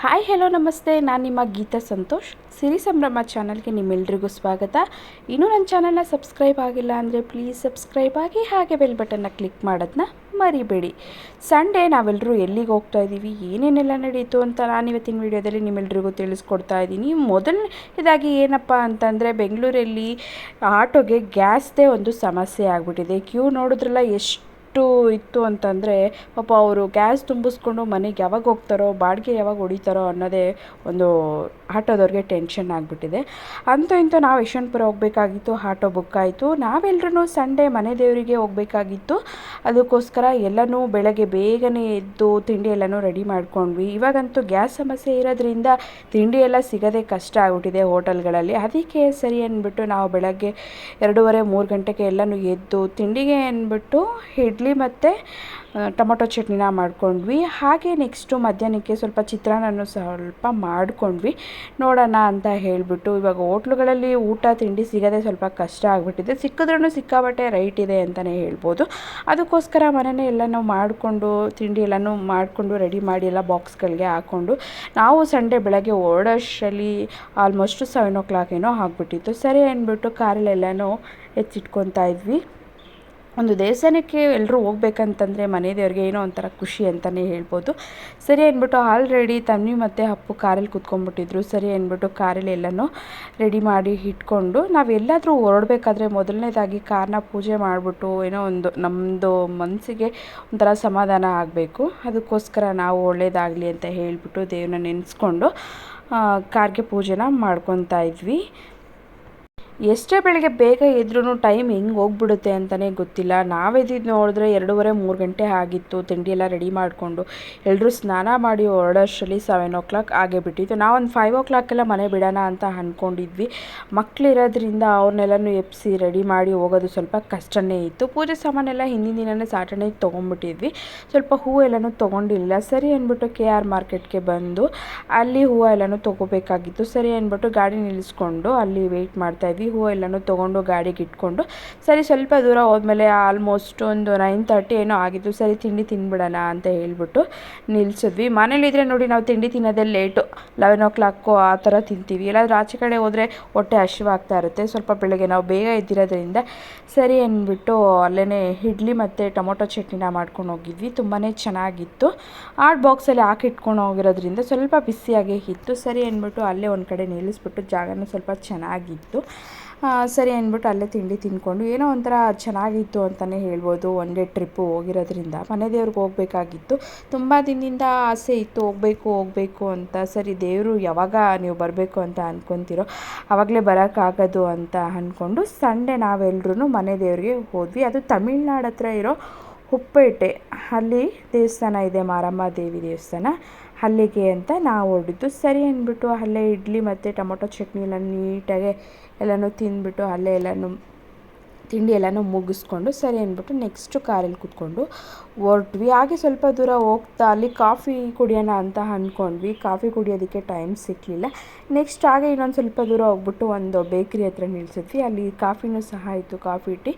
Hi hello ನಮಸ್ತೆ, ನಾನು ನಿಮ್ಮ ಗೀತಾ ಸಂತೋಷ್. ಸಿರಿ ಸಂಭ್ರಮ ಚಾನಲ್ಗೆ ನಿಮ್ಮೆಲ್ರಿಗೂ ಸ್ವಾಗತ. ಇನ್ನೂ ನನ್ನ ಚಾನಲ್ನ ಸಬ್ಸ್ಕ್ರೈಬ್ ಆಗಿಲ್ಲ ಅಂದರೆ ಪ್ಲೀಸ್ ಸಬ್ಸ್ಕ್ರೈಬ್ ಆಗಿ, ಹಾಗೆ ಬೆಲ್ ಬಟನ್ನ ಕ್ಲಿಕ್ ಮಾಡೋದನ್ನ ಮರಿಬೇಡಿ. ಸಂಡೇ ನಾವೆಲ್ಲರೂ ಎಲ್ಲಿಗೆ ಹೋಗ್ತಾ ಇದ್ದೀವಿ, ಏನೇನೆಲ್ಲ ನಡೀತು ಅಂತ ನಾನು ಇವತ್ತಿನ ವೀಡಿಯೋದಲ್ಲಿ ನಿಮ್ಮೆಲ್ರಿಗೂ ತಿಳಿಸ್ಕೊಡ್ತಾ ಇದ್ದೀನಿ. ಮೊದಲನೇದಾಗಿ ಏನಪ್ಪ ಅಂತಂದರೆ, ಬೆಂಗಳೂರಲ್ಲಿ ಆಟೋಗೆ ಗ್ಯಾಸ್ದೇ ಒಂದು ಸಮಸ್ಯೆ ಆಗಿಬಿಟ್ಟಿದೆ. ಕ್ಯೂ ನೋಡಿದ್ರಲ್ಲ ಎಷ್ಟು ಇತ್ತು ಅಂತಂದರೆ, ಪಾಪ ಅವರು ಗ್ಯಾಸ್ ತುಂಬಿಸ್ಕೊಂಡು ಮನೆಗೆ ಯಾವಾಗ ಹೋಗ್ತಾರೋ, ಬಾಡಿಗೆ ಯಾವಾಗ ಹೊಡಿತಾರೋ ಅನ್ನೋದೇ ಒಂದು ಆಟೋದವ್ರಿಗೆ ಟೆನ್ಷನ್ ಆಗಿಬಿಟ್ಟಿದೆ. ಅಂತೂ ಇಂತೂ ನಾವು ಯಶವಂತಪುರ ಹೋಗಬೇಕಾಗಿತ್ತು, ಆಟೋ ಬುಕ್ ಆಯಿತು. ನಾವೆಲ್ಲರೂ ಸಂಡೇ ಮನೆ ದೇವರಿಗೆ ಹೋಗಬೇಕಾಗಿತ್ತು. ಅದಕ್ಕೋಸ್ಕರ ಎಲ್ಲನೂ ಬೆಳಗ್ಗೆ ಬೇಗನೆ ಎದ್ದು ತಿಂಡಿ ಎಲ್ಲನೂ ರೆಡಿ ಮಾಡ್ಕೊಂಡ್ವಿ. ಇವಾಗಂತೂ ಗ್ಯಾಸ್ ಸಮಸ್ಯೆ ಇರೋದ್ರಿಂದ ತಿಂಡಿ ಎಲ್ಲ ಸಿಗೋದೇ ಕಷ್ಟ ಆಗಿಬಿಟ್ಟಿದೆ ಹೋಟೆಲ್ಗಳಲ್ಲಿ. ಅದಕ್ಕೆ ಸರಿ ಅಂದ್ಬಿಟ್ಟು ನಾವು ಬೆಳಗ್ಗೆ 2:30-3 ಗಂಟೆಗೆ ಎಲ್ಲನೂ ಎದ್ದು ತಿಂಡಿಗೆ ಅಂದ್ಬಿಟ್ಟು ಇಡ್ಲಿ ಮತ್ತು ಟೊಮೊಟೊ ಚಟ್ನಿನ ಮಾಡ್ಕೊಂಡ್ವಿ. ಹಾಗೆ ನೆಕ್ಸ್ಟು ಮಧ್ಯಾಹ್ನಕ್ಕೆ ಸ್ವಲ್ಪ ಚಿತ್ರಾನ್ನನೂ ಸ್ವಲ್ಪ ಮಾಡ್ಕೊಂಡ್ವಿ. ನೋಡೋಣ ಅಂತ ಹೇಳಿಬಿಟ್ಟು, ಇವಾಗ ಹೋಟ್ಲುಗಳಲ್ಲಿ ಊಟ ತಿಂಡಿ ಸಿಗೋದೇ ಸ್ವಲ್ಪ ಕಷ್ಟ ಆಗಿಬಿಟ್ಟಿದೆ. ಸಿಕ್ಕಿದ್ರೂ ಸಿಕ್ಕಾಬಟ್ಟೆ ರೈಟ್ ಇದೆ ಅಂತಲೇ ಹೇಳ್ಬೋದು. ಅದಕ್ಕೋಸ್ಕರ ಮನೆಯೇ ಎಲ್ಲನೂ ಮಾಡಿಕೊಂಡು ತಿಂಡಿ ಎಲ್ಲನೂ ಮಾಡಿಕೊಂಡು ರೆಡಿ ಮಾಡಿ ಎಲ್ಲ ಬಾಕ್ಸ್ಗಳಿಗೆ ಹಾಕ್ಕೊಂಡು ನಾವು ಸಂಡೇ ಬೆಳಗ್ಗೆ ಹೊರಡೋಷ್ಟರಲ್ಲಿ ಆಲ್ಮೋಸ್ಟ್ 7 o'clock ಏನೋ ಆಗಿಬಿಟ್ಟಿತ್ತು. ಸರಿ ಅಂದ್ಬಿಟ್ಟು ಕಾರಲ್ಲೆಲ್ಲನೂ ಎತ್ತಿಟ್ಕೊತಾ ಇದ್ವಿ. ಒಂದು ದೇವಸ್ಥಾನಕ್ಕೆ ಎಲ್ಲರೂ ಹೋಗ್ಬೇಕಂತಂದರೆ ಮನೆ ದೇವ್ರಿಗೆ ಏನೋ ಒಂಥರ ಖುಷಿ ಅಂತಲೇ ಹೇಳ್ಬೋದು. ಸರಿ ಅಂದ್ಬಿಟ್ಟು ಆಲ್ರೆಡಿ ತನ್ವಿ ಮತ್ತು ಅಪ್ಪು ಕಾರಲ್ಲಿ ಕೂತ್ಕೊಂಡ್ಬಿಟ್ಟಿದ್ರು. ಸರಿ ಅಂದ್ಬಿಟ್ಟು ಕಾರಲ್ಲಿ ಎಲ್ಲನೂ ರೆಡಿ ಮಾಡಿ ಇಟ್ಕೊಂಡು ನಾವೆಲ್ಲಾದರೂ ಹೊರಡಬೇಕಾದ್ರೆ ಮೊದಲನೇದಾಗಿ ಕಾರ್ನ ಪೂಜೆ ಮಾಡಿಬಿಟ್ಟು ಏನೋ ಒಂದು ನಮ್ಮದು ಮನಸ್ಸಿಗೆ ಒಂಥರ ಸಮಾಧಾನ ಆಗಬೇಕು. ಅದಕ್ಕೋಸ್ಕರ ನಾವು ಒಳ್ಳೆಯದಾಗಲಿ ಅಂತ ಹೇಳಿಬಿಟ್ಟು ದೇವ್ರನ್ನ ನೆನೆಸ್ಕೊಂಡು ಕಾರ್ಗೆ ಪೂಜೆನ ಮಾಡ್ಕೊತಾ ಇದ್ವಿ. ಎಷ್ಟೇ ಬೆಳಗ್ಗೆ ಬೇಗ ಎದ್ರೂ ಟೈಮ್ ಹೆಂಗೆ ಹೋಗ್ಬಿಡುತ್ತೆ ಅಂತಲೇ ಗೊತ್ತಿಲ್ಲ. ನಾವೆದ್ದಿದ್ದು ನೋಡಿದ್ರೆ 2:30-3 ಗಂಟೆ ಆಗಿತ್ತು. ತಿಂಡಿ ಎಲ್ಲ ರೆಡಿ ಮಾಡಿಕೊಂಡು ಎಲ್ಲರೂ ಸ್ನಾನ ಮಾಡಿ ಹೊರಡೋಷ್ಟರಲ್ಲಿ 7 o'clock ಆಗೇ ಬಿಟ್ಟಿತ್ತು. ನಾವೊಂದು 5 o'clock ಎಲ್ಲ ಮನೆ ಬಿಡೋಣ ಅಂತ ಅಂದ್ಕೊಂಡಿದ್ವಿ. ಮಕ್ಕಳಿರೋದ್ರಿಂದ ಅವ್ರನ್ನೆಲ್ಲನೂ ಎಬ್ಬಿಸಿ ರೆಡಿ ಮಾಡಿ ಹೋಗೋದು ಸ್ವಲ್ಪ ಕಷ್ಟನೇ ಇತ್ತು. ಪೂಜೆ ಸಾಮಾನೆಲ್ಲ ಹಿಂದಿನ ದಿನವೇ ಸಾಟರ್ಡೇ ತೊಗೊಂಡ್ಬಿಟ್ಟಿದ್ವಿ. ಸ್ವಲ್ಪ ಹೂವು ಎಲ್ಲನೂ ತೊಗೊಂಡಿಲ್ಲ. ಸರಿ ಅಂದ್ಬಿಟ್ಟು KR ಮಾರ್ಕೆಟ್ಗೆ ಬಂದು ಅಲ್ಲಿ ಹೂವು ಎಲ್ಲನೂ ತೊಗೋಬೇಕಾಗಿತ್ತು. ಸರಿ ಅಂದ್ಬಿಟ್ಟು ಗಾಡಿ ನಿಲ್ಲಿಸ್ಕೊಂಡು ಅಲ್ಲಿ ವೆಯ್ಟ್ ಮಾಡ್ತಾಯಿದ್ವಿ. ಹೂವು ಎಲ್ಲನೂ ತೊಗೊಂಡು ಗಾಡಿಗೆ ಇಟ್ಕೊಂಡು ಸರಿ ಸ್ವಲ್ಪ ದೂರ ಹೋದ್ಮೇಲೆ ಆಲ್ಮೋಸ್ಟ್ ಒಂದು 9:30 ಏನೋ ಆಗಿತ್ತು. ಸರಿ ತಿಂಡಿ ತಿನ್ಬಿಡೋಣ ಅಂತ ಹೇಳ್ಬಿಟ್ಟು ನಿಲ್ಲಿಸಿದ್ವಿ. ಮನೇಲಿದ್ರೆ ನೋಡಿ ನಾವು ತಿಂಡಿ ತಿನ್ನೋದೇ ಲೇಟು, 11 o'clock ಆ ಥರ ತಿಂತೀವಿ. ಎಲ್ಲಾದರೂ ಆಚೆ ಕಡೆ ಹೋದರೆ ಹೊಟ್ಟೆ ಹಸಿವಾಗ್ತಾ ಇರುತ್ತೆ. ಸ್ವಲ್ಪ ಬೆಳಗ್ಗೆ ನಾವು ಬೇಗ ಎದ್ದಿರೋದ್ರಿಂದ ಸರಿ ಅಂದ್ಬಿಟ್ಟು ಅಲ್ಲೇ ಇಡ್ಲಿ ಮತ್ತು ಟೊಮೊಟೊ ಚಟ್ನಿನ ಮಾಡ್ಕೊಂಡು ಹೋಗಿದ್ವಿ. ತುಂಬಾ ಚೆನ್ನಾಗಿತ್ತು. ಆರ್ಟ್ ಬಾಕ್ಸಲ್ಲಿ ಹಾಕಿಟ್ಕೊಂಡು ಹೋಗಿರೋದ್ರಿಂದ ಸ್ವಲ್ಪ ಬಿಸಿಯಾಗೇ ಇತ್ತು. ಸರಿ ಅಂದ್ಬಿಟ್ಟು ಅಲ್ಲೇ ಒಂದು ಕಡೆ ನಿಲ್ಲಿಸ್ಬಿಟ್ಟು ಜಾಗನೂ ಸ್ವಲ್ಪ ಚೆನ್ನಾಗಿತ್ತು. ಸರಿ ಅಂದ್ಬಿಟ್ಟು ಅಲ್ಲೇ ತಿಂಡಿ ತಿಂದ್ಕೊಂಡು ಏನೋ ಒಂಥರ ಚೆನ್ನಾಗಿತ್ತು ಅಂತಲೇ ಹೇಳ್ಬೋದು. ಒನ್ ಡೇ ಟ್ರಿಪ್ಪು ಹೋಗಿರೋದ್ರಿಂದ ಮನೆ ದೇವ್ರಿಗೆ ಹೋಗಬೇಕಾಗಿತ್ತು. ತುಂಬ ದಿನದಿಂದ ಆಸೆ ಇತ್ತು ಹೋಗಬೇಕು ಅಂತ. ಸರಿ ದೇವರು ಯಾವಾಗ ನೀವು ಬರಬೇಕು ಅಂತ ಅಂದ್ಕೊತಿರೋ ಆವಾಗಲೇ ಬರೋಕ್ಕಾಗೋದು ಅಂತ ಅಂದ್ಕೊಂಡು ಸಂಡೇ ನಾವೆಲ್ಲರೂ ಮನೆ ದೇವ್ರಿಗೆ ಹೋದ್ವಿ. ಅದು ತಮಿಳ್ನಾಡು ಹತ್ರ ಇರೋ ಹುಪ್ಪೇಟೆ, ಅಲ್ಲಿ ದೇವಸ್ಥಾನ ಇದೆ, ಮಾರಮ್ಮ ದೇವಿ ದೇವಸ್ಥಾನ, ಅಲ್ಲಿಗೆ ಅಂತ ನಾವು ಹೊರಡಿದ್ದು. ಸರಿ ಅಂದ್ಬಿಟ್ಟು ಅಲ್ಲೇ ಇಡ್ಲಿ ಮತ್ತು ಟೊಮೊಟೊ ಚಟ್ನಿ ಎಲ್ಲ ನೀಟಾಗೆ ಎಲ್ಲನೂ ತಿಂದ್ಬಿಟ್ಟು ಅಲ್ಲೇ ಎಲ್ಲನೂ ತಿಂಡಿ ಎಲ್ಲನೂ ಮುಗಿಸ್ಕೊಂಡು ಸರಿ ಅಂದ್ಬಿಟ್ಟು ನೆಕ್ಸ್ಟು ಕಾರಲ್ಲಿ ಕೂತ್ಕೊಂಡು ಹೊರಟ್ವಿ. ಹಾಗೆ ಸ್ವಲ್ಪ ದೂರ ಹೋಗ್ತಾ ಅಲ್ಲಿ ಕಾಫಿ ಕುಡಿಯೋಣ ಅಂತ ಅಂದ್ಕೊಂಡ್ವಿ. ಕಾಫಿ ಕುಡಿಯೋದಕ್ಕೆ ಟೈಮ್ ಸಿಕ್ಕಲಿಲ್ಲ. ನೆಕ್ಸ್ಟ್ ಹಾಗೆ ಇನ್ನೊಂದು ಸ್ವಲ್ಪ ದೂರ ಹೋಗ್ಬಿಟ್ಟು ಒಂದು ಬೇಕ್ರಿ ಹತ್ರ ನಿಲ್ಲಿಸಿದ್ವಿ. ಅಲ್ಲಿ ಕಾಫಿನೂ ಸಹ ಇತ್ತು, ಕಾಫಿ ಟೀ.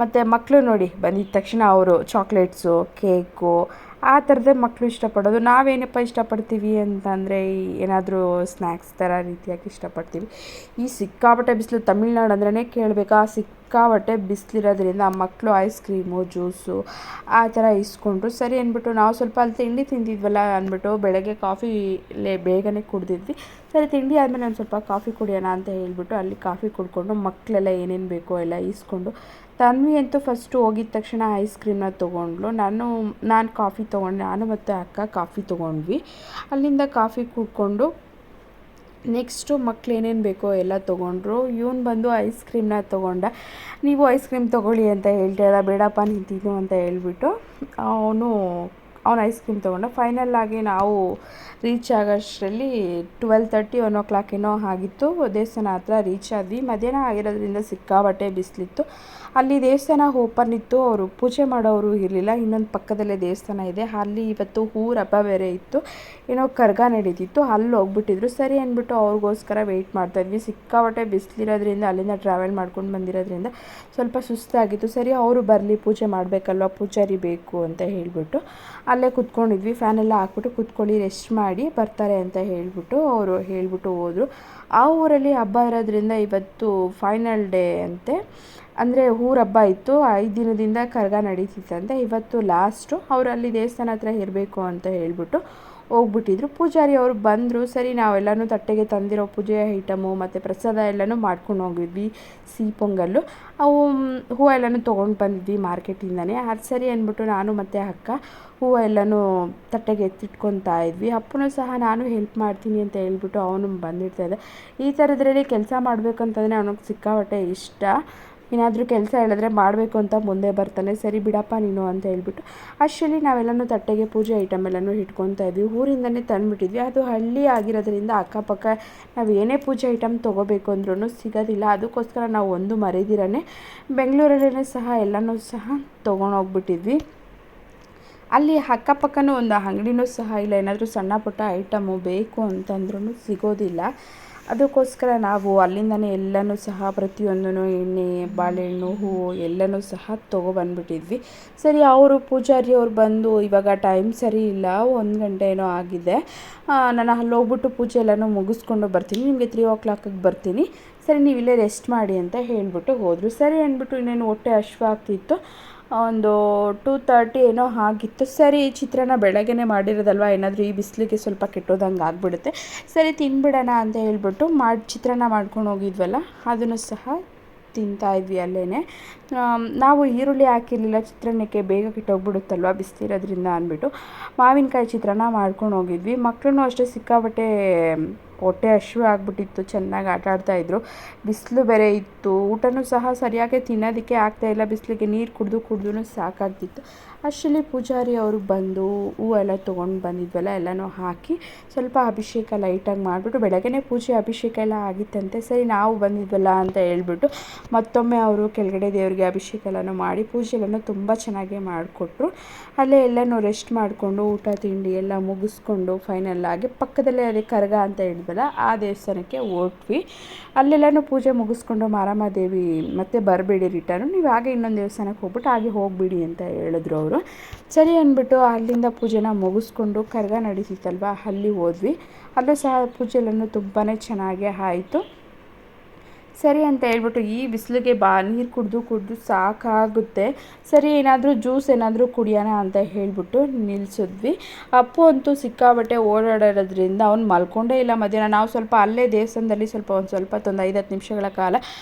ಮತ್ತು ಮಕ್ಕಳು ನೋಡಿ ಬಂದಿದ್ದ ತಕ್ಷಣ ಅವರು ಚಾಕ್ಲೇಟ್ಸು, ಕೇಕು ಆ ಥರದ್ದೇ ಮಕ್ಕಳು ಇಷ್ಟಪಡೋದು. ನಾವೇನಪ್ಪ ಇಷ್ಟಪಡ್ತೀವಿ ಅಂತಂದರೆ ಏನಾದರೂ ಸ್ನ್ಯಾಕ್ಸ್ ಥರ ರೀತಿಯಾಗಿ ಇಷ್ಟಪಡ್ತೀವಿ. ಈ ಸಿಕ್ಕಾಪಟ್ಟೆ ಬಿಸಿಲು, ತಮಿಳ್ನಾಡು ಅಂದ್ರೇ ಕೇಳಬೇಕಾ, ಸಿಕ್ಕಾಪಟ್ಟೆ ಬಿಸಿಲಿರೋದ್ರಿಂದ ಆ ಮಕ್ಕಳು ಐಸ್ ಕ್ರೀಮು, ಜ್ಯೂಸು ಆ ಥರ ಇಸ್ಕೊಂಡ್ರು. ಸರಿ ಅಂದ್ಬಿಟ್ಟು ನಾವು ಸ್ವಲ್ಪ ಅಲ್ಲಿ ತಿಂಡಿ ತಿಂದಿದ್ವಲ್ಲ ಅಂದ್ಬಿಟ್ಟು ಬೆಳಗ್ಗೆ ಕಾಫಿ ಬೇಗನೆ ಕುಡಿದಿದ್ವಿ. ಸರಿ ತಿಂಡಿ ಆದಮೇಲೆ ಒಂದು ಸ್ವಲ್ಪ ಕಾಫಿ ಕುಡಿಯೋಣ ಅಂತ ಹೇಳ್ಬಿಟ್ಟು ಅಲ್ಲಿ ಕಾಫಿ ಕುಡ್ಕೊಂಡು ಮಕ್ಕಳೆಲ್ಲ ಏನೇನು ಬೇಕೋ ಎಲ್ಲ ಇಸ್ಕೊಂಡು, ತನ್ವಿ ಅಂತೂ ಫಸ್ಟು ಹೋಗಿದ ತಕ್ಷಣ ಐಸ್ ಕ್ರೀಮ್ನ ತೊಗೊಂಡ್ಲು. ನಾನು ಕಾಫಿ ತೊಗೊಂಡೆ. ನಾನು ಮತ್ತು ಅಕ್ಕ ಕಾಫಿ ತೊಗೊಂಡ್ವಿ. ಅಲ್ಲಿಂದ ಕಾಫಿ ಕುಡ್ಕೊಂಡು ನೆಕ್ಸ್ಟು ಮಕ್ಳು ಏನೇನು ಬೇಕೋ ಎಲ್ಲ ತೊಗೊಂಡ್ರು. ಇವನು ಬಂದು ಐಸ್ ಕ್ರೀಮ್ನ ತೊಗೊಂಡ. ನೀವು ಐಸ್ ಕ್ರೀಮ್ ತೊಗೊಳ್ಳಿ ಅಂತ ಹೇಳ್ತಾಯಿದ್ದ, ಬೇಡಪ್ಪ ನೀನು ತಿನ್ನು ಅಂತ ಹೇಳ್ಬಿಟ್ಟು ಅವನು ಐಸ್ ಕ್ರೀಮ್ ತೊಗೊಂಡ. ಫೈನಲ್ಲಾಗಿ ನಾವು ರೀಚ್ ಆಗೋಷ್ಟರಲ್ಲಿ 12:30 1 o'clock ಏನೋ ಆಗಿತ್ತು. ದೇವಸ್ಥಾನ ಹತ್ರ ರೀಚ್ ಆದ್ವಿ. ಮಧ್ಯಾಹ್ನ ಆಗಿರೋದ್ರಿಂದ ಸಿಕ್ಕಾಬಟ್ಟೆ ಬಿಸಿಲಿತ್ತು. ಅಲ್ಲಿ ದೇವಸ್ಥಾನ ಓಪನ್ ಇತ್ತು, ಅವರು ಪೂಜೆ ಮಾಡೋರು ಇರಲಿಲ್ಲ. ಇನ್ನೊಂದು ಪಕ್ಕದಲ್ಲೇ ದೇವಸ್ಥಾನ ಇದೆ, ಅಲ್ಲಿ ಇವತ್ತು ಊರ ಹಬ್ಬ ಬೇರೆ ಇತ್ತು, ಏನೋ ಕರ್ಗ ನಡೀತಿತ್ತು, ಅಲ್ಲಿ ಹೋಗ್ಬಿಟ್ಟಿದ್ರು. ಸರಿ ಅಂದ್ಬಿಟ್ಟು ಅವ್ರಿಗೋಸ್ಕರ ವೆಯ್ಟ್ ಮಾಡ್ತಾಯಿದ್ವಿ. ಸಿಕ್ಕಾಬಟ್ಟೆ ಬಿಸಿಲಿರೋದ್ರಿಂದ ಅಲ್ಲಿಂದ ಟ್ರಾವೆಲ್ ಮಾಡ್ಕೊಂಡು ಬಂದಿರೋದ್ರಿಂದ ಸ್ವಲ್ಪ ಸುಸ್ತಾಗಿತ್ತು. ಸರಿ ಅವರು ಬರಲಿ, ಪೂಜೆ ಮಾಡಬೇಕಲ್ವ, ಪೂಜಾರಿ ಬೇಕು ಅಂತ ಹೇಳಿಬಿಟ್ಟು ಅಲ್ಲೇ ಕೂತ್ಕೊಂಡಿದ್ವಿ. ಫ್ಯಾನೆಲ್ಲ ಹಾಕ್ಬಿಟ್ಟು ಕೂತ್ಕೊಳ್ಳಿ, ರೆಸ್ಟ್ ಮಾಡಿ ಬರ್ತಾರೆ ಅಂತ ಹೇಳ್ಬಿಟ್ಟು ಹೋದರು. ಆ ಊರಲ್ಲಿ ಹಬ್ಬ ಇರೋದ್ರಿಂದ ಇವತ್ತು ಫೈನಲ್ ಡೇ ಅಂತೆ. ಅಂದರೆ ಊರ ಹಬ್ಬ ಇತ್ತು, 5 ದಿನದಿಂದ ಕರಗ ನಡೀತಿತ್ತಂತೆ. ಇವತ್ತು ಲಾಸ್ಟು. ಅವರು ಅಲ್ಲಿ ದೇವಸ್ಥಾನ ಹತ್ರ ಇರಬೇಕು ಅಂತ ಹೇಳ್ಬಿಟ್ಟು ಹೋಗ್ಬಿಟ್ಟಿದ್ರು. ಪೂಜಾರಿ ಅವರು ಬಂದರು. ಸರಿ, ನಾವೆಲ್ಲನೂ ತಟ್ಟೆಗೆ ತಂದಿರೋ ಪೂಜೆ ಐಟಮು ಮತ್ತು ಪ್ರಸಾದ ಎಲ್ಲನೂ ಮಾಡ್ಕೊಂಡು ಹೋಗಿದ್ವಿ. ಸಿಹಿ ಪೊಂಗಲ್ಲು ಅವು ಹೂವು ಎಲ್ಲನೂ ತೊಗೊಂಡು ಬಂದಿದ್ವಿ ಮಾರ್ಕೆಟಿಂದನೇ. ಅದು ಸರಿ ಅಂದ್ಬಿಟ್ಟು ನಾನು ಮತ್ತು ಅಕ್ಕ ಹೂವು ಎಲ್ಲನೂ ತಟ್ಟೆಗೆ ಎತ್ತಿಟ್ಕೊತಾ ಇದ್ವಿ. ಅಪ್ಪನೂ ಸಹ ನಾನು ಹೆಲ್ಪ್ ಮಾಡ್ತೀನಿ ಅಂತ ಹೇಳ್ಬಿಟ್ಟು ಅವನು ಬಂದಿರ್ತಾಯಿದ್ದ. ಈ ಥರದ್ರಲ್ಲಿ ಕೆಲಸ ಮಾಡಬೇಕಂತಂದರೆ ಅವನಿಗೆ ಸಿಕ್ಕಾಪಟ್ಟೆ ಇಷ್ಟ. ಏನಾದರೂ ಕೆಲಸ ಹೇಳಿದ್ರೆ ಮಾಡಬೇಕು ಅಂತ ಮುಂದೆ ಬರ್ತಾನೆ. ಸರಿ ಬಿಡಪ್ಪ ನೀನು ಅಂತ ಹೇಳ್ಬಿಟ್ಟು ಅಷ್ಟರಲ್ಲಿ ನಾವೆಲ್ಲನೂ ತಟ್ಟೆಗೆ ಪೂಜೆ ಐಟಮ್ ಎಲ್ಲನೂ ಇಟ್ಕೊತಾ ಇದ್ವಿ. ಊರಿಂದನೇ ತಂದುಬಿಟ್ಟಿದ್ವಿ. ಅದು ಹಳ್ಳಿ ಆಗಿರೋದ್ರಿಂದ ಅಕ್ಕಪಕ್ಕ ನಾವು ಏನೇ ಪೂಜೆ ಐಟಮ್ ತೊಗೋಬೇಕು ಅಂದ್ರೂ ಸಿಗೋದಿಲ್ಲ. ಅದಕ್ಕೋಸ್ಕರ ನಾವು ಒಂದು ಮರೆದಿರೇ ಬೆಂಗಳೂರಲ್ಲೇ ಸಹ ಎಲ್ಲನೂ ಸಹ ತೊಗೊಂಡೋಗ್ಬಿಟ್ಟಿದ್ವಿ. ಅಲ್ಲಿ ಅಕ್ಕಪಕ್ಕನೂ ಒಂದು ಅಂಗಡಿನೂ ಸಹ ಇಲ್ಲ. ಏನಾದರೂ ಸಣ್ಣ ಪುಟ್ಟ ಐಟಮು ಬೇಕು ಅಂತಂದ್ರೂ ಸಿಗೋದಿಲ್ಲ. ಅದಕ್ಕೋಸ್ಕರ ನಾವು ಅಲ್ಲಿಂದನೇ ಎಲ್ಲನೂ ಸಹ ಪ್ರತಿಯೊಂದೂ ಎಣ್ಣೆ, ಬಾಳೆಹಣ್ಣು, ಹೂವು ಎಲ್ಲನೂ ಸಹ ತೊಗೊಬಂದ್ಬಿಟ್ಟಿದ್ವಿ. ಸರಿ, ಪೂಜಾರಿ ಅವ್ರು ಬಂದು ಇವಾಗ ಟೈಮ್ ಸರಿ ಇಲ್ಲ, 1 ಗಂಟೆ ಏನೋ ಆಗಿದೆ. ನಾನು ಅಲ್ಲಿ ಹೋಗ್ಬಿಟ್ಟು ಪೂಜೆ ಎಲ್ಲನೂ ಮುಗಿಸ್ಕೊಂಡು ಬರ್ತೀನಿ, ನಿಮಗೆ 3 o'clock ಬರ್ತೀನಿ, ಸರಿ ನೀವು ಇಲ್ಲೇ ರೆಸ್ಟ್ ಮಾಡಿ ಅಂತ ಹೇಳ್ಬಿಟ್ಟು ಹೋದರು. ಸರಿ ಅಂದ್ಬಿಟ್ಟು ಇನ್ನೇನು ಹೊಟ್ಟೆ ಹಶ್ವಾಗ್ತಿತ್ತು. ಒಂದು 2:30 ಏನೋ ಆಗಿತ್ತು. ಸರಿ, ಚಿತ್ರಾನ್ನ ಬೆಳಗ್ಗೆನೇ ಮಾಡಿರೋದಲ್ವ, ಏನಾದರೂ ಈ ಬಿಸಿಲಿಗೆ ಸ್ವಲ್ಪ ಕೆಟ್ಟೋದಂಗೆ ಆಗಿಬಿಡುತ್ತೆ, ಸರಿ ತಿನ್ಬಿಡೋಣ ಅಂತ ಹೇಳ್ಬಿಟ್ಟು ಚಿತ್ರಾನ್ನ ಮಾಡ್ಕೊಂಡು ಹೋಗಿದ್ವಲ್ಲ, ಅದನ್ನು ಸಹ ತಿಂತಾಯಿದ್ವಿ ಅಲ್ಲೇ. ನಾವು ಈರುಳ್ಳಿ ಹಾಕಿರಲಿಲ್ಲ ಚಿತ್ರಾನ್ನಕ್ಕೆ, ಬೇಗ ಕೆಟ್ಟೋಗ್ಬಿಡುತ್ತಲ್ವ ಬಿಸಿಲಿರೋದ್ರಿಂದ ಅಂದ್ಬಿಟ್ಟು ಮಾವಿನಕಾಯಿ ಚಿತ್ರಾನ್ನ ಮಾಡ್ಕೊಂಡು ಹೋಗಿದ್ವಿ. ಮಕ್ಕಳೂ ಅಷ್ಟೇ ಸಿಕ್ಕಾಬಟ್ಟೆ ಹೊಟ್ಟೆ ಹಸಿವು ಆಗಿಬಿಟ್ಟಿತ್ತು, ಚೆನ್ನಾಗಿ ಆಟ ಆಡ್ತಾಯಿದ್ರು. ಬಿಸಿಲು ಬೇರೆ ಇತ್ತು, ಊಟನೂ ಸಹ ಸರಿಯಾಗಿ ತಿನ್ನೋದಕ್ಕೆ ಆಗ್ತಾಯಿಲ್ಲ, ಬಿಸಿಲಿಗೆ ನೀರು ಕುಡಿದು ಸಾಕಾಗ್ತಿತ್ತು. ಅಷ್ಟರಲ್ಲಿ ಪೂಜಾರಿ ಅವರು ಬಂದು ಹೂವೆಲ್ಲ ತೊಗೊಂಡು ಬಂದಿದ್ವಲ್ಲ ಎಲ್ಲನೂ ಹಾಕಿ ಸ್ವಲ್ಪ ಅಭಿಷೇಕ ಲೈಟಾಗಿ ಮಾಡಿಬಿಟ್ಟು, ಬೆಳಗ್ಗೆನೇ ಪೂಜೆ ಅಭಿಷೇಕ ಎಲ್ಲ ಆಗಿತ್ತಂತೆ. ಸರಿ, ನಾವು ಬಂದಿದ್ವಲ್ಲ ಅಂತ ಹೇಳ್ಬಿಟ್ಟು ಮತ್ತೊಮ್ಮೆ ಅವರು ಕೆಳಗಡೆ ದೇವರಿಗೆ ಅಭಿಷೇಕ ಎಲ್ಲನೂ ಮಾಡಿ ಪೂಜೆ ಎಲ್ಲನೂ ತುಂಬ ಚೆನ್ನಾಗೇ ಮಾಡಿಕೊಟ್ರು. ಅಲ್ಲೇ ಎಲ್ಲನೂ ರೆಸ್ಟ್ ಮಾಡಿಕೊಂಡು ಊಟ ತಿಂಡಿ ಎಲ್ಲ ಮುಗಿಸ್ಕೊಂಡು ಫೈನಲ್ ಆಗಿ ಪಕ್ಕದಲ್ಲೇ ಅದೇ ಕರಗ ಅಂತ ಹೇಳಿದ್ವಲ್ಲ ಆ ದೇವಸ್ಥಾನಕ್ಕೆ ಹೊರಟ್ವಿ. ಅಲ್ಲೆಲ್ಲನೂ ಪೂಜೆ ಮುಗಿಸ್ಕೊಂಡು ಮಾರಮ್ಮ ದೇವಿ ಮತ್ತೆ ಬರಬೇಡಿ ರಿಟರ್ನು, ನೀವು ಹಾಗೆ ಇನ್ನೊಂದು ದೇವಸ್ಥಾನಕ್ಕೆ ಹೋಗ್ಬಿಟ್ಟು ಹಾಗೆ ಹೋಗಿಬಿಡಿ ಅಂತ ಹೇಳಿದ್ರು ಅವರು. ಸರಿ ಅಂದ್ಬಿಟ್ಟು ಅಲ್ಲಿಂದ ಪೂಜೆನ ಮುಗಿಸ್ಕೊಂಡು ಕರಗ ನಡೀತಿತ್ತಲ್ವ ಅಲ್ಲಿ ಹೋದ್ವಿ. ಅಲ್ಲೂ ಸಹ ಪೂಜೆ ಎಲ್ಲನೂ ತುಂಬಾ ಚೆನ್ನಾಗೇ ಆಯಿತು. ಸರಿ ಅಂತ ಹೇಳ್ಬಿಟ್ಟು ಈ ಬಿಸಿಲಿಗೆ ನೀರು ಕುಡಿದು ಸಾಕಾಗುತ್ತೆ, ಸರಿ ಏನಾದರೂ ಜ್ಯೂಸ್ ಏನಾದರೂ ಕುಡಿಯೋಣ ಅಂತ ಹೇಳ್ಬಿಟ್ಟು ನಿಲ್ಲಿಸಿದ್ವಿ. ಅಪ್ಪು ಅಂತೂ ಸಿಕ್ಕಾಬಟ್ಟೆ ಓಡಾಡೋದ್ರಿಂದ ಅವ್ನು ಮಲ್ಕೊಂಡೇ ಇಲ್ಲ ಮಧ್ಯಾಹ್ನ. ನಾವು ಸ್ವಲ್ಪ ಅಲ್ಲೇ ದೇವಸ್ಥಾನದಲ್ಲಿ ಒಂದು 5-10 ನಿಮಿಷಗಳ ಕಾಲ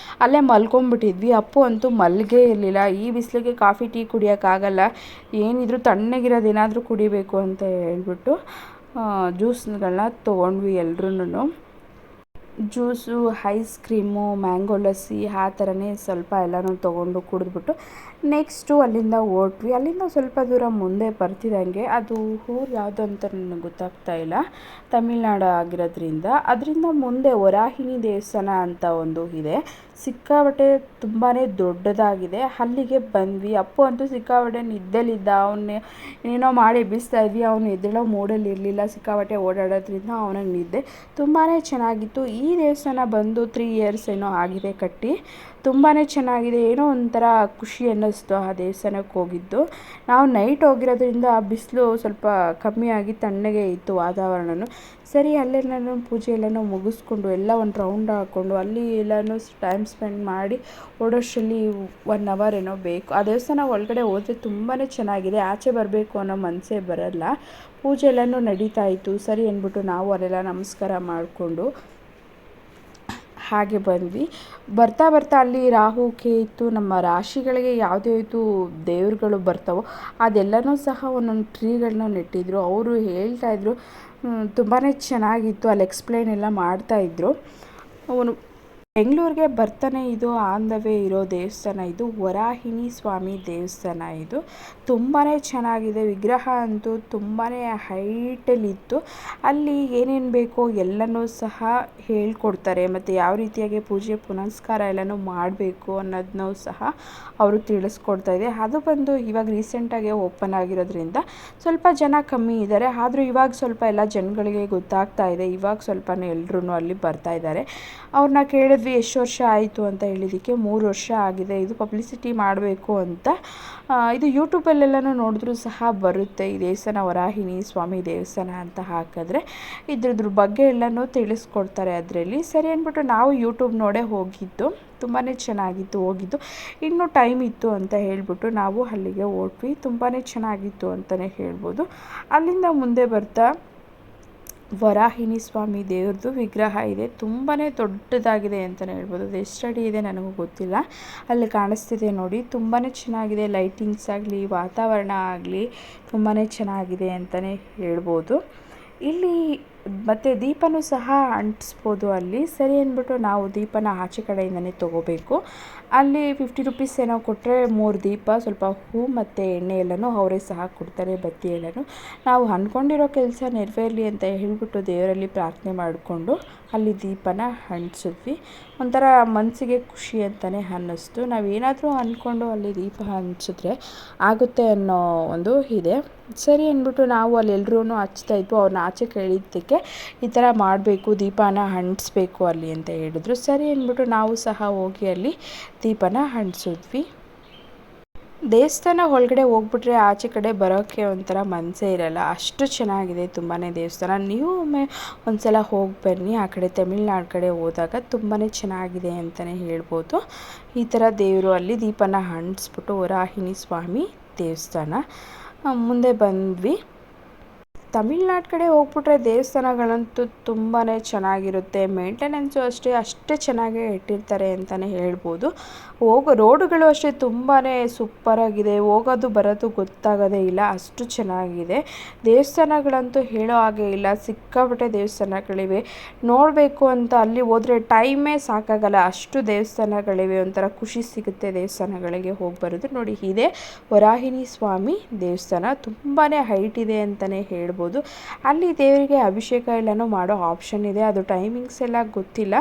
ಅಲ್ಲೇ ಮಲ್ಕೊಂಡ್ಬಿಟ್ಟಿದ್ವಿ. ಅಪ್ಪು ಅಂತೂ ಮಲ್ಗೇ ಇರಲಿಲ್ಲ. ಈ ಬಿಸಿಲಿಗೆ ಕಾಫಿ ಟೀ ಕುಡಿಯೋಕ್ಕಾಗಲ್ಲ, ಏನಿದ್ರು ತಣ್ಣಗಿರೋದು ಏನಾದರೂ ಕುಡಿಬೇಕು ಅಂತ ಹೇಳ್ಬಿಟ್ಟು ಜ್ಯೂಸ್ಗಳನ್ನ ತೊಗೊಂಡ್ವಿ ಎಲ್ರೂ. Juice, ice cream, mango lassi ಆ ಥರನೇ ಸ್ವಲ್ಪ ಎಲ್ಲನೂ ತೊಗೊಂಡು ಕುಡಿದ್ಬಿಟ್ಟು ನೆಕ್ಸ್ಟು ಅಲ್ಲಿಂದ ಹೊರಟ್ವಿ. ಅಲ್ಲಿಂದ ಸ್ವಲ್ಪ ದೂರ ಮುಂದೆ ಬರ್ತಿದ್ದಂಗೆ, ಅದು ಊರು ಯಾವುದು ಅಂತ ನನಗೆ ಗೊತ್ತಾಗ್ತಾ ಇಲ್ಲ, ತಮಿಳ್ನಾಡು ಆಗಿರೋದ್ರಿಂದ ಅದರಿಂದ ಮುಂದೆ ವರಾಹಿನಿ ದೇವಸ್ಥಾನ ಅಂತ ಒಂದು ಇದೆ, ಸಿಕ್ಕಾಬಟ್ಟೆ ತುಂಬಾ ದೊಡ್ಡದಾಗಿದೆ. ಅಲ್ಲಿಗೆ ಬಂದ್ವಿ. ಅಪ್ಪು ಅಂತೂ ಸಿಕ್ಕಾಬಟ್ಟೆ ನಿದ್ದೆಲಿದ್ದ, ಅವನ್ನೇ ಏನೋ ಮಾಡಿ ಎಬ್ಬಿಸ್ತಾ ಇದ್ವಿ, ಅವನು ಎದ್ದೇಳೋ ಮೂಡಲ್ಲಿ ಇರಲಿಲ್ಲ, ಸಿಕ್ಕಾಬಟ್ಟೆ ಓಡಾಡೋದ್ರಿಂದ ಅವನಿಗೆ ನಿದ್ದೆ. ತುಂಬಾ ಚೆನ್ನಾಗಿತ್ತು. ಈ ದೇವಸ್ಥಾನ ಬಂದು 3 years ಏನೋ ಆಗಿದೆ ಕಟ್ಟಿ, ತುಂಬಾ ಚೆನ್ನಾಗಿದೆ. ಏನೋ ಒಂಥರ ಖುಷಿ ಅನ್ನಿಸ್ತು ಆ ದೇವಸ್ಥಾನಕ್ಕೆ ಹೋಗಿದ್ದು. ನಾವು ನೈಟ್ ಹೋಗಿರೋದ್ರಿಂದ ಬಿಸಿಲು ಸ್ವಲ್ಪ ಕಮ್ಮಿಯಾಗಿ ತಣ್ಣಗೆ ಇತ್ತು ವಾತಾವರಣನೂ. ಸರಿ, ಅಲ್ಲೇ ನಾನು ಪೂಜೆ ಎಲ್ಲನೂ ಮುಗಿಸ್ಕೊಂಡು ಎಲ್ಲ ಒಂದು ರೌಂಡ್ ಹಾಕ್ಕೊಂಡು ಅಲ್ಲಿ ಎಲ್ಲನೂ ಟೈಮ್ ಸ್ಪೆಂಡ್ ಮಾಡಿ ಓಡೋಷ್ಟರಲ್ಲಿ 1 hour ಏನೋ ಬೇಕು. ಆ ದೇವಸ್ಥಾನ ಒಳಗಡೆ ಹೋದರೆ ತುಂಬಾ ಚೆನ್ನಾಗಿದೆ, ಆಚೆ ಬರಬೇಕು ಅನ್ನೋ ಮನಸ್ಸೇ ಬರಲ್ಲ. ಪೂಜೆ ಎಲ್ಲನೂ ನಡೀತಾ ಇತ್ತು. ಸರಿ ಅಂದ್ಬಿಟ್ಟು ನಾವು ಅಲ್ಲೆಲ್ಲ ನಮಸ್ಕಾರ ಮಾಡಿಕೊಂಡು ಹಾಗೆ ಬಂದ್ವಿ. ಬರ್ತಾ ಅಲ್ಲಿ ರಾಹು ಕೇತು ನಮ್ಮ ರಾಶಿಗಳಿಗೆ ಯಾವುದ್ಯಾವುದು ದೇವ್ರುಗಳು ಬರ್ತಾವೋ ಅದೆಲ್ಲನೂ ಸಹ ಒಂದೊಂದು ಟ್ರೀಗಳನ್ನ ನೆಟ್ಟಿದ್ರು. ಅವರು ಹೇಳ್ತಾಯಿದ್ರು, ತುಂಬಾ ಚೆನ್ನಾಗಿತ್ತು. ಅಲ್ಲಿ ಎಕ್ಸ್ಪ್ಲೇನ್ ಎಲ್ಲ ಮಾಡ್ತಾಯಿದ್ರು. ಅವನು ಬೆಂಗಳೂರಿಗೆ ಬರ್ತಾನೆ. ಇದು ಆನ್ ದ ವೇ ಇರೋ ದೇವಸ್ಥಾನ, ಇದು ವರಾಹಿನಿ ಸ್ವಾಮಿ ದೇವಸ್ಥಾನ. ಇದು ತುಂಬಾ ಚೆನ್ನಾಗಿದೆ. ವಿಗ್ರಹ ಅಂತೂ ತುಂಬಾ ಹೈಟಲ್ಲಿತ್ತು. ಅಲ್ಲಿ ಏನೇನು ಬೇಕೋ ಎಲ್ಲನೂ ಸಹ ಹೇಳ್ಕೊಡ್ತಾರೆ, ಮತ್ತು ಯಾವ ರೀತಿಯಾಗಿ ಪೂಜೆ ಪುನಸ್ಕಾರ ಎಲ್ಲನೂ ಮಾಡಬೇಕು ಅನ್ನೋದನ್ನೂ ಸಹ ಅವರು ತಿಳಿಸ್ಕೊಡ್ತಾಯಿದೆ. ಅದು ಬಂದು ಇವಾಗ ರೀಸೆಂಟಾಗಿ ಓಪನ್ ಆಗಿರೋದ್ರಿಂದ ಸ್ವಲ್ಪ ಜನ ಕಮ್ಮಿ ಇದ್ದಾರೆ, ಆದರೂ ಇವಾಗ ಸ್ವಲ್ಪ ಎಲ್ಲ ಜನಗಳಿಗೆ ಗೊತ್ತಾಗ್ತಾ ಇದೆ. ಇವಾಗ ಸ್ವಲ್ಪ ಎಲ್ಲರೂ ಅಲ್ಲಿ ಬರ್ತಾಯಿದ್ದಾರೆ. ಅವ್ರನ್ನ ಕೇಳಿದ್ವಿ, ಹೇಳಿದ್ವಿ ಎಷ್ಟು ವರ್ಷ ಆಯಿತು ಅಂತ ಹೇಳಿದ್ದಕ್ಕೆ 3 ವರ್ಷ ಆಗಿದೆ. ಇದು ಪಬ್ಲಿಸಿಟಿ ಮಾಡಬೇಕು ಅಂತ ಇದು ಯೂಟ್ಯೂಬಲ್ಲೆಲ್ಲನೂ ನೋಡಿದ್ರೂ ಸಹ ಬರುತ್ತೆ. ಈ ದೇವಸ್ಥಾನ ವರಾಹಿನಿ ಸ್ವಾಮಿ ದೇವಸ್ಥಾನ ಅಂತ ಹಾಕಿದ್ರೆ ಇದ್ರದ್ರ ಬಗ್ಗೆ ಎಲ್ಲನೂ ತಿಳಿಸ್ಕೊಡ್ತಾರೆ ಅದರಲ್ಲಿ. ಸರಿ ಅಂದ್ಬಿಟ್ಟು ನಾವು ಯೂಟ್ಯೂಬ್ ನೋಡೇ ಹೋಗಿದ್ದು. ತುಂಬಾ ಚೆನ್ನಾಗಿತ್ತು ಹೋಗಿದ್ದು. ಇನ್ನೂ ಟೈಮ್ ಇತ್ತು ಅಂತ ಹೇಳಿಬಿಟ್ಟು ನಾವು ಅಲ್ಲಿಗೆ ಹೊರಟ್ವಿ. ತುಂಬಾ ಚೆನ್ನಾಗಿತ್ತು ಅಂತಲೇ ಹೇಳ್ಬೋದು. ಅಲ್ಲಿಂದ ಮುಂದೆ ಬರ್ತಾ ವರಾಹಿನಿ ಸ್ವಾಮಿ ದೇವ್ರದ್ದು ವಿಗ್ರಹ ಇದೆ. ತುಂಬಾ ದೊಡ್ಡದಾಗಿದೆ ಅಂತಲೇ ಹೇಳ್ಬೋದು. ಅದು ಎಷ್ಟು ಅಡಿ ಇದೆ ನನಗೂ ಗೊತ್ತಿಲ್ಲ. ಅಲ್ಲಿ ಕಾಣಿಸ್ತಿದೆ ನೋಡಿ, ತುಂಬಾ ಚೆನ್ನಾಗಿದೆ. ಲೈಟಿಂಗ್ಸ್ ಆಗಲಿ ವಾತಾವರಣ ಆಗಲಿ ತುಂಬಾ ಚೆನ್ನಾಗಿದೆ ಅಂತಲೇ ಹೇಳ್ಬೋದು. ಇಲ್ಲಿ ಮತ್ತು ದೀಪನೂ ಸಹ ಅಂಟಿಸ್ಬೋದು ಅಲ್ಲಿ. ಸರಿ ಅಂದ್ಬಿಟ್ಟು ನಾವು ದೀಪನ ಆಚೆ ಕಡೆಯಿಂದನೇ ತೊಗೋಬೇಕು. ಅಲ್ಲಿ 50 ರುಪೀಸ್ ಏನೋ ಕೊಟ್ಟರೆ 3 ದೀಪ, ಸ್ವಲ್ಪ ಹೂ ಮತ್ತು ಎಣ್ಣೆ ಎಲ್ಲನೂ ಅವರೇ ಸಹ ಕೊಡ್ತಾರೆ, ಬತ್ತಿ ಎಲ್ಲನೂ. ನಾವು ಅಂದ್ಕೊಂಡಿರೋ ಕೆಲಸ ನೆರವೇರಲಿ ಅಂತ ಹೇಳಿಬಿಟ್ಟು ದೇವರಲ್ಲಿ ಪ್ರಾರ್ಥನೆ ಮಾಡಿಕೊಂಡು ಅಲ್ಲಿ ದೀಪನ ಅಂಟಿಸಿದ್ವಿ. ಒಂಥರ ಮನಸ್ಸಿಗೆ ಖುಷಿ ಅಂತಲೇ ಅನ್ನಿಸ್ತು. ನಾವೇನಾದರೂ ಅಂದ್ಕೊಂಡು ಅಲ್ಲಿ ದೀಪ ಹಂಚಿದ್ರೆ ಆಗುತ್ತೆ ಅನ್ನೋ ಒಂದು ಇದೆ. ಸರಿ ಅಂದ್ಬಿಟ್ಟು ನಾವು ಅಲ್ಲಿ ಎಲ್ಲರೂ ಹಚ್ತಾಯಿದ್ವು. ಅವ್ರನ್ನ ಆಚೆ ಕೇಳಿದ್ದಕ್ಕೆ ಈ ಥರ ಮಾಡಬೇಕು, ದೀಪನ ಅಂಟಿಸ್ಬೇಕು ಅಲ್ಲಿ ಅಂತ ಹೇಳಿದ್ರು. ಸರಿ ಅಂದ್ಬಿಟ್ಟು ನಾವು ಸಹ ಹೋಗಿ ಅಲ್ಲಿ ದೀಪನ ಅಂಟಿಸಿದ್ವಿ. ದೇವಸ್ಥಾನ ಒಳಗಡೆ ಹೋಗ್ಬಿಟ್ರೆ ಆಚೆ ಕಡೆ ಬರೋಕ್ಕೆ ಒಂಥರ ಮನಸ್ಸೇ ಇರಲ್ಲ, ಅಷ್ಟು ಚೆನ್ನಾಗಿದೆ ತುಂಬಾ ದೇವಸ್ಥಾನ. ನೀವು ಒಮ್ಮೆ ಒಂದು ಸಲ ಹೋಗಿ ಬನ್ನಿ. ಆ ಕಡೆ ತಮಿಳ್ನಾಡು ಕಡೆ ಹೋದಾಗ ತುಂಬಾ ಚೆನ್ನಾಗಿದೆ ಅಂತಲೇ ಹೇಳ್ಬೋದು. ಈ ಥರ ದೇವರು ಅಲ್ಲಿ ದೀಪನ ಅಂಟಿಸ್ಬಿಟ್ಟು ವರಾಹಿನಿ ಸ್ವಾಮಿ ದೇವಸ್ಥಾನ ಮುಂದೆ ಬಂದ್ವಿ. ತಮಿಳ್ನಾಡು ಕಡೆ ಹೋಗ್ಬಿಟ್ರೆ ದೇವಸ್ಥಾನಗಳಂತೂ ತುಂಬಾ ಚೆನ್ನಾಗಿರುತ್ತೆ. ಮೇಂಟೆನೆನ್ಸು ಅಷ್ಟೇ ಚೆನ್ನಾಗೇ ಇಟ್ಟಿರ್ತಾರೆ ಅಂತಲೇ ಹೇಳ್ಬೋದು. ರೋಡುಗಳು ಅಷ್ಟೇ ತುಂಬಾ ಸೂಪರಾಗಿದೆ. ಹೋಗೋದು ಬರೋದು ಗೊತ್ತಾಗೋದೇ ಇಲ್ಲ, ಅಷ್ಟು ಚೆನ್ನಾಗಿದೆ. ದೇವಸ್ಥಾನಗಳಂತೂ ಹೇಳೋ ಹಾಗೆ ಇಲ್ಲ, ಸಿಕ್ಕಾಪಟ್ಟೆ ದೇವಸ್ಥಾನಗಳಿವೆ. ನೋಡಬೇಕು ಅಂತ ಅಲ್ಲಿ ಹೋದರೆ ಟೈಮೇ ಸಾಕಾಗಲ್ಲ, ಅಷ್ಟು ದೇವಸ್ಥಾನಗಳಿವೆ. ಒಂಥರ ಖುಷಿ ಸಿಗುತ್ತೆ ದೇವಸ್ಥಾನಗಳಿಗೆ ಹೋಗಿ ಬರೋದು. ನೋಡಿ, ಇದೆ ವರಾಹಿನಿ ಸ್ವಾಮಿ ದೇವಸ್ಥಾನ. ತುಂಬಾ ಹೈಟ್ ಇದೆ ಅಂತಲೇ ಹೇಳ್ಬೋದು. ಅಲ್ಲಿ ದೇವರಿಗೆ ಅಭಿಷೇಕ ಎಲ್ಲನೂ ಮಾಡೋ ಆಪ್ಷನ್ ಇದೆ. ಅದು ಟೈಮಿಂಗ್ಸ್ ಎಲ್ಲ ಗೊತ್ತಿಲ್ಲ.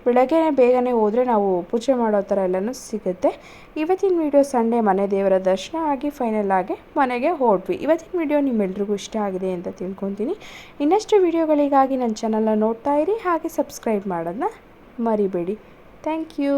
ಬೆಳಗ್ಗೆ ಬೇಗನೆ ಹೋದರೆ ನಾವು ಪೂಜೆ ಮಾಡೋ ಥರ ಎಲ್ಲನೂ ಸಿಗುತ್ತೆ. ಇವತ್ತಿನ ವಿಡಿಯೋ ಸಂಡೇ ಮನೆ ದೇವರ ದರ್ಶನ ಆಗಿ ಫೈನಲ್ ಆಗಿ ಮನೆಗೆ ಹೊರಟ್ವಿ. ಇವತ್ತಿನ ವಿಡಿಯೋ ನಿಮ್ಮೆಲ್ರಿಗೂ ಇಷ್ಟ ಆಗಿದೆ ಅಂತ ತಿಳ್ಕೊತೀನಿ. ಇನ್ನಷ್ಟು ವಿಡಿಯೋಗಳಿಗಾಗಿ ನನ್ನ ಚಾನಲ್ನ ನೋಡ್ತಾ ಇರಿ, ಹಾಗೆ ಸಬ್ಸ್ಕ್ರೈಬ್ ಮಾಡೋದನ್ನ ಮರಿಬೇಡಿ. Thank you.